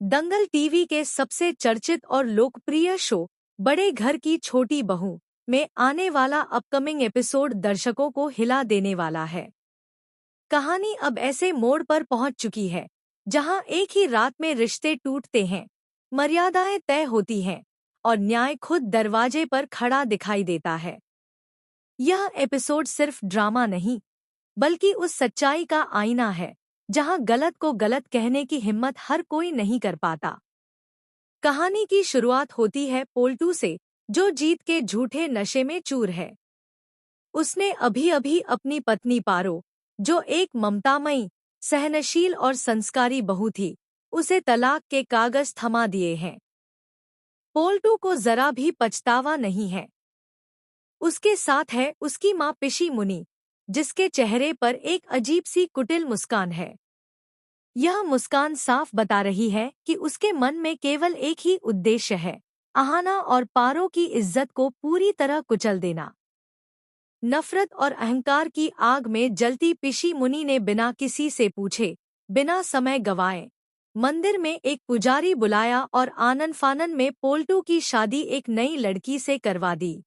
दंगल TV के सबसे चर्चित और लोकप्रिय शो बड़े घर की छोटी बहू में आने वाला अपकमिंग एपिसोड दर्शकों को हिला देने वाला है। कहानी अब ऐसे मोड़ पर पहुंच चुकी है जहां एक ही रात में रिश्ते टूटते हैं, मर्यादाएं तय होती हैं और न्याय खुद दरवाजे पर खड़ा दिखाई देता है। यह एपिसोड सिर्फ ड्रामा नहीं, बल्कि उस सच्चाई का आईना है जहां गलत को गलत कहने की हिम्मत हर कोई नहीं कर पाता। कहानी की शुरुआत होती है पोल्टू से, जो जीत के झूठे नशे में चूर है। उसने अभी अभी अपनी पत्नी पारो, जो एक ममतामयी, सहनशील और संस्कारी बहू थी, उसे तलाक के कागज थमा दिए हैं। पोल्टू को जरा भी पछतावा नहीं है। उसके साथ है उसकी माँ पिशी मुनी, जिसके चेहरे पर एक अजीब सी कुटिल मुस्कान है। यह मुस्कान साफ बता रही है कि उसके मन में केवल एक ही उद्देश्य है, अहाना और पारो की इज्जत को पूरी तरह कुचल देना। नफरत और अहंकार की आग में जलती पिशी मुनी ने बिना किसी से पूछे, बिना समय गवाए, मंदिर में एक पुजारी बुलाया और आनन फानन में पोल्टू की शादी एक नई लड़की से करवा दी।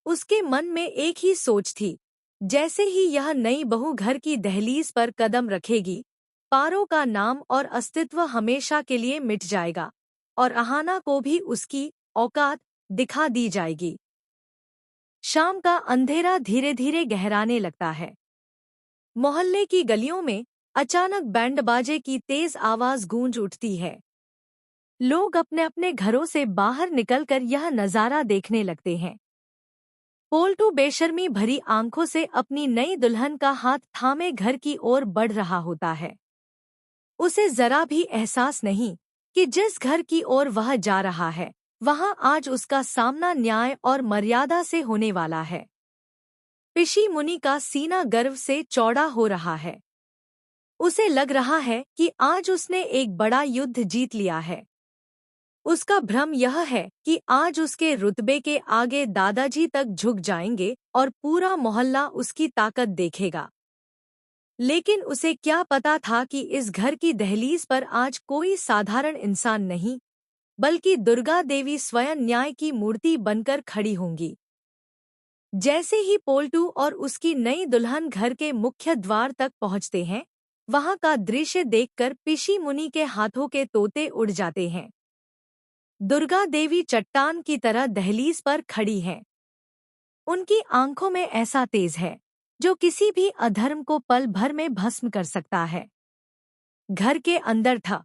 उसके मन में एक ही सोच थी, जैसे ही यह नई बहू घर की दहलीज पर कदम रखेगी, पारो का नाम और अस्तित्व हमेशा के लिए मिट जाएगा और अहाना को भी उसकी औकात दिखा दी जाएगी। शाम का अंधेरा धीरे धीरे गहराने लगता है। मोहल्ले की गलियों में अचानक बैंड बाजे की तेज आवाज गूंज उठती है। लोग अपने अपने घरों से बाहर निकलकर यह नजारा देखने लगते हैं। पोल्टू बेशर्मी भरी आंखों से अपनी नई दुल्हन का हाथ थामे घर की ओर बढ़ रहा होता है। उसे जरा भी एहसास नहीं कि जिस घर की ओर वह जा रहा है, वहां आज उसका सामना न्याय और मर्यादा से होने वाला है। पिशी मुनि का सीना गर्व से चौड़ा हो रहा है। उसे लग रहा है कि आज उसने एक बड़ा युद्ध जीत लिया है। उसका भ्रम यह है कि आज उसके रुतबे के आगे दादाजी तक झुक जाएंगे और पूरा मोहल्ला उसकी ताकत देखेगा। लेकिन उसे क्या पता था कि इस घर की दहलीज पर आज कोई साधारण इंसान नहीं, बल्कि दुर्गा देवी स्वयं न्याय की मूर्ति बनकर खड़ी होंगी। जैसे ही पोल्टू और उसकी नई दुल्हन घर के मुख्य द्वार तक पहुंचते हैं, वहां का दृश्य देखकर पिशी मुनि के हाथों के तोते उड़ जाते हैं। दुर्गा देवी चट्टान की तरह दहलीज पर खड़ी हैं। उनकी आंखों में ऐसा तेज है जो किसी भी अधर्म को पल भर में भस्म कर सकता है। घर के अंदर था